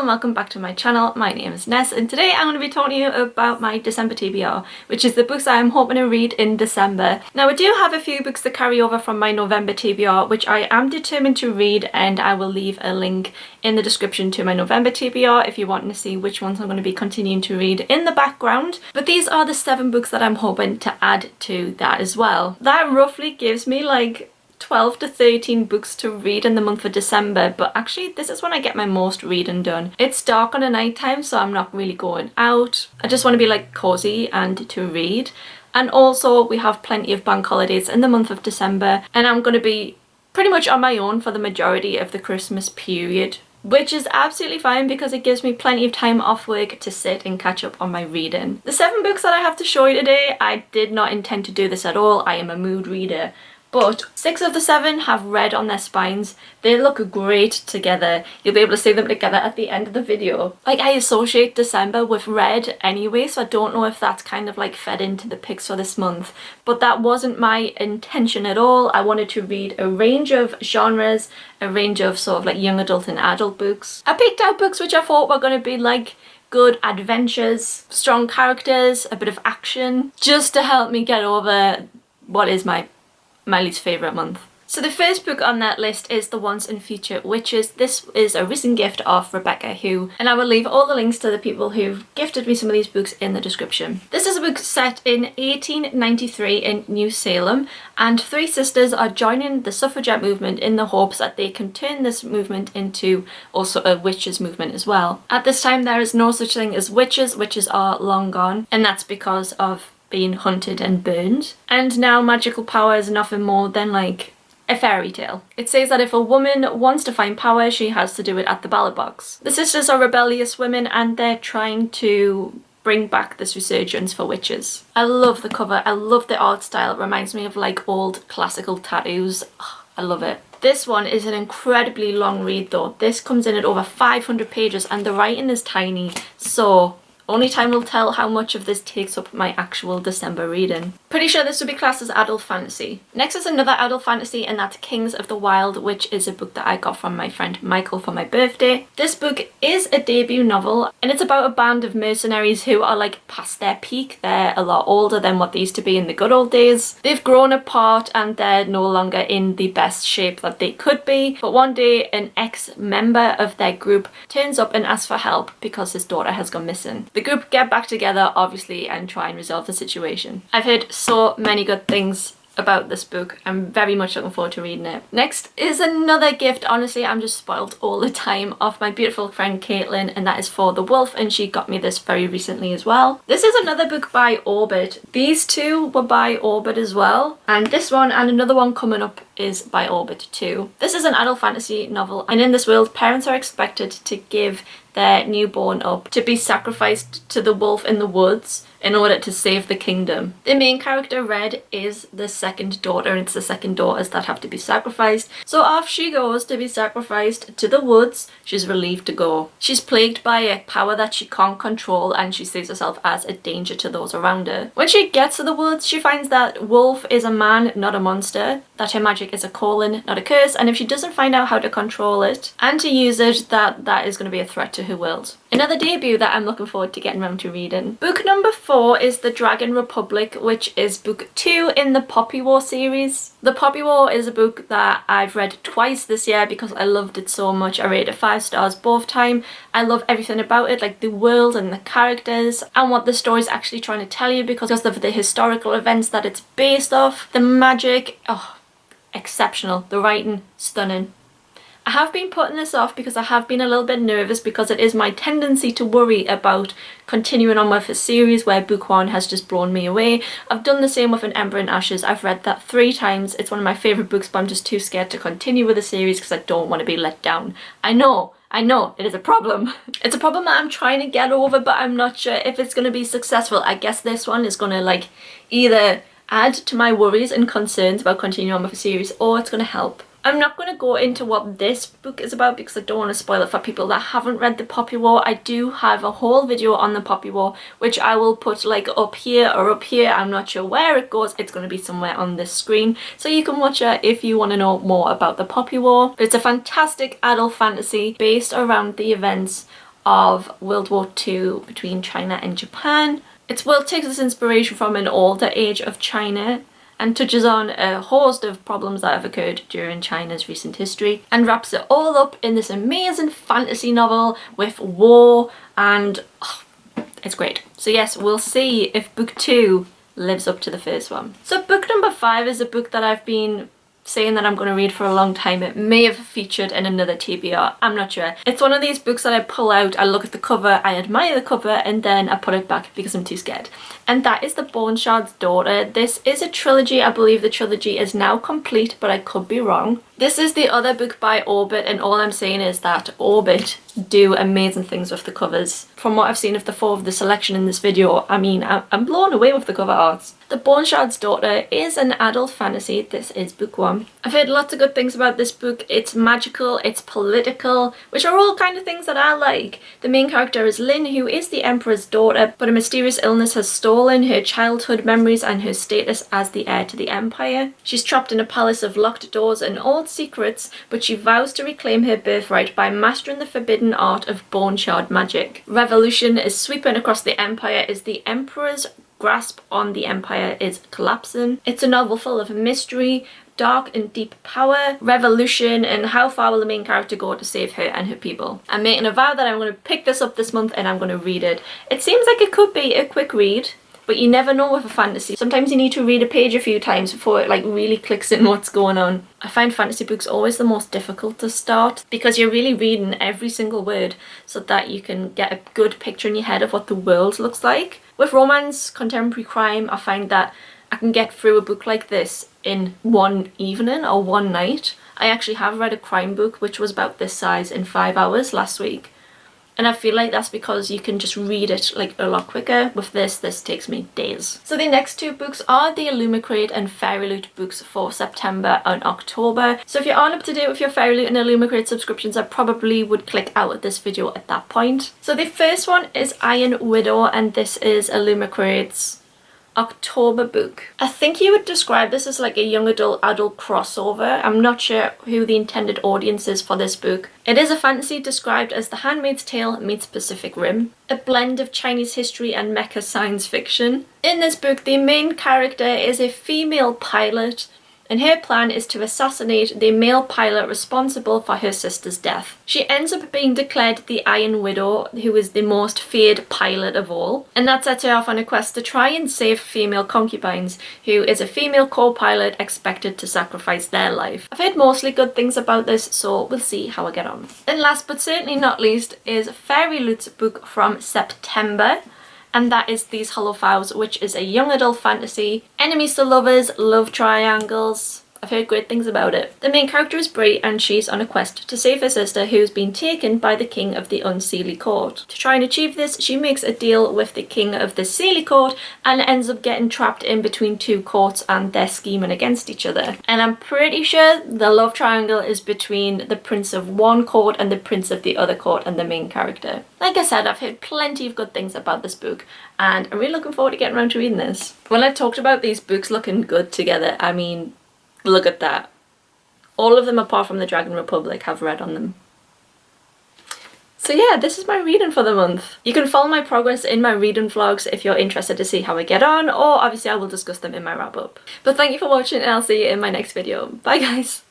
and welcome back to my channel. My name is Ness and today I'm going to be talking to you about my December TBR, which is the books I'm hoping to read in December. Now I do have a few books to carry over from my November TBR which I am determined to read, and I will leave a link in the description to my November TBR if you want to see which ones I'm going to be continuing to read in the background. But these are the 7 books that I'm hoping to add to that as well. That roughly gives me like 12 to 13 books to read in the month of December, but actually this is when I get my most reading done. It's dark on a night time, so I'm not really going out. I just want to be like cozy and to read. And also we have plenty of bank holidays in the month of December, and I'm going to be pretty much on my own for the majority of the Christmas period, which is absolutely fine because it gives me plenty of time off work to sit and catch up on my reading. The 7 books that I have to show you today, I did not intend to do this at all. I am a mood reader. But 6 of the 7 have red on their spines. They look great together. You'll be able to see them together at the end of the video. Like, I associate December with red anyway, so I don't know if that's kind of like fed into the picks for this month. But that wasn't my intention at all. I wanted to read a range of genres, a range of sort of like young adult and adult books. I picked out books which I thought were going to be like good adventures, strong characters, a bit of action, just to help me get over what is my least favourite month. So the first book on that list is The Once and Future Witches. This is a recent gift of Rebecca Who, and I will leave all the links to the people who've gifted me some of these books in the description. This is a book set in 1893 in New Salem, and 3 sisters are joining the suffragette movement in the hopes that they can turn this movement into also a witches movement as well. At this time there is no such thing as witches. Witches are long gone, and that's because of being hunted and burned. And now magical power is nothing more than like a fairy tale. It says that if a woman wants to find power, she has to do it at the ballot box. The sisters are rebellious women and they're trying to bring back this resurgence for witches. I love the cover. I love the art style. It reminds me of like old classical tattoos. Oh, I love it. This one is an incredibly long read though. This comes in at over 500 pages and the writing is tiny, so only time will tell how much of this takes up my actual December reading. Pretty sure this would be classed as adult fantasy. Next is another adult fantasy, and that's Kings of the Wild, which is a book that I got from my friend Michael for my birthday. This book is a debut novel, and it's about a band of mercenaries who are like past their peak. They're a lot older than what they used to be in the good old days. They've grown apart and they're no longer in the best shape that they could be. But one day an ex-member of their group turns up and asks for help because his daughter has gone missing. The group get back together, obviously, and try and resolve the situation. I've heard so many good things about this book. I'm very much looking forward to reading it. Next is another gift. Honestly, I'm just spoiled all the time, of my beautiful friend Caitlin, and that is For the Wolf, and she got me this very recently as well. This is another book by Orbit. These 2 were by Orbit as well, and this one and another one coming up is by Orbit too. This is an adult fantasy novel, and in this world parents are expected to give their newborn up to be sacrificed to the wolf in the woods in order to save the kingdom. The main character, Red, is the second daughter, and it's the second daughters that have to be sacrificed. So off she goes to be sacrificed to the woods. She's relieved to go. She's plagued by a power that she can't control, and she sees herself as a danger to those around her. When she gets to the woods, she finds that Wolf is a man, not a monster, that her magic is a calling, not a curse, and if she doesn't find out how to control it and to use it, that is going to be a threat to her world. Another debut that I'm looking forward to getting around to reading. Book number 4 is The Dragon Republic, which is book 2 in the Poppy War series. The Poppy War is a book that I've read twice this year because I loved it so much. I rated it 5 stars both time. I love everything about it, like the world and the characters and what the story is actually trying to tell you because of the historical events that it's based off. The magic, oh, exceptional. The writing, stunning. I have been putting this off because I have been a little bit nervous because it is my tendency to worry about continuing on with a series where book 1 has just blown me away. I've done the same with An Ember in Ashes. I've read that 3 times. It's one of my favourite books, but I'm just too scared to continue with the series because I don't want to be let down. I know, it is a problem. It's a problem that I'm trying to get over, but I'm not sure if it's going to be successful. I guess this one is going to like either add to my worries and concerns about continuing on with a series, or it's going to help. I'm not going to go into what this book is about because I don't want to spoil it for people that haven't read the Poppy War. I do have a whole video on the Poppy War, which I will put like up here or up here. I'm not sure where it goes. It's going to be somewhere on this screen, so you can watch it if you want to know more about the Poppy War. But it's a fantastic adult fantasy based around the events of World War II between China and Japan. Its world takes its inspiration from an older age of China and touches on a host of problems that have occurred during China's recent history and wraps it all up in this amazing fantasy novel with war and it's great. So yes, we'll see if book 2 lives up to the first one. So book number 5 is a book that I've been saying that I'm going to read for a long time. It may have featured in another TBR, I'm not sure. It's one of these books that I pull out, I look at the cover, I admire the cover, and then I put it back because I'm too scared. And that is The Bone Shard's Daughter. This is a trilogy. I believe the trilogy is now complete, but I could be wrong. This is the other book by Orbit, and all I'm saying is that Orbit do amazing things with the covers. From what I've seen of the 4 of the selection in this video, I mean, I'm blown away with the cover arts. The Bone Shard's Daughter is an adult fantasy. This is book 1. I've heard lots of good things about this book. It's magical, it's political, which are all kind of things that I like. The main character is Lin, who is the Emperor's daughter, but a mysterious illness has stolen her childhood memories and her status as the heir to the Empire. She's trapped in a palace of locked doors and old secrets, but she vows to reclaim her birthright by mastering the forbidden art of bone shard magic. Revolution is sweeping across the Empire as the Emperor's grasp on the Empire is collapsing. It's a novel full of mystery, dark and deep power, revolution, and how far will the main character go to save her and her people. I'm making a vow that I'm going to pick this up this month and I'm going to read it. It seems like it could be a quick read, but you never know with a fantasy. Sometimes you need to read a page a few times before it like really clicks in what's going on. I find fantasy books always the most difficult to start because you're really reading every single word so that you can get a good picture in your head of what the world looks like. With romance, contemporary crime, I find that I can get through a book like this in one evening or one night. I actually have read a crime book which was about this size in 5 hours last week. And I feel like that's because you can just read it like a lot quicker. With this takes me days. So the next 2 books are the Illumicrate and Fairy Loot books for September and October. So if you aren't up to date with your Fairy Loot and Illumicrate subscriptions, I probably would click out of this video at that point. So the first one is Iron Widow, and this is Illumicrate's October book. I think you would describe this as like a young adult crossover. I'm not sure who the intended audience is for this book. It is a fantasy described as The Handmaid's Tale meets Pacific Rim, a blend of Chinese history and mecha science fiction. In this book, the main character is a female pilot, and her plan is to assassinate the male pilot responsible for her sister's death. She ends up being declared the Iron Widow, who is the most feared pilot of all, and that sets her off on a quest to try and save female concubines, who is a female co-pilot expected to sacrifice their life. I've heard mostly good things about this, so we'll see how I get on. And last but certainly not least is Fairy Loot's book from September, and that is These Hollow Vows, which is a young adult fantasy. Enemies to lovers, love triangles. I've heard great things about it. The main character is Brie, and she's on a quest to save her sister who's been taken by the king of the Unseelie Court. To try and achieve this, she makes a deal with the king of the Seelie Court and ends up getting trapped in between 2 courts, and they're scheming against each other. And I'm pretty sure the love triangle is between the prince of one court and the prince of the other court and the main character. Like I said, I've heard plenty of good things about this book, and I'm really looking forward to getting around to reading this. When I talked about these books looking good together, I mean, look at that. All of them apart from the Dragon Republic have read on them. So yeah, this is my reading for the month. You can follow my progress in my reading vlogs if you're interested to see how I get on, or obviously I will discuss them in my wrap up. But thank you for watching, and I'll see you in my next video. Bye guys!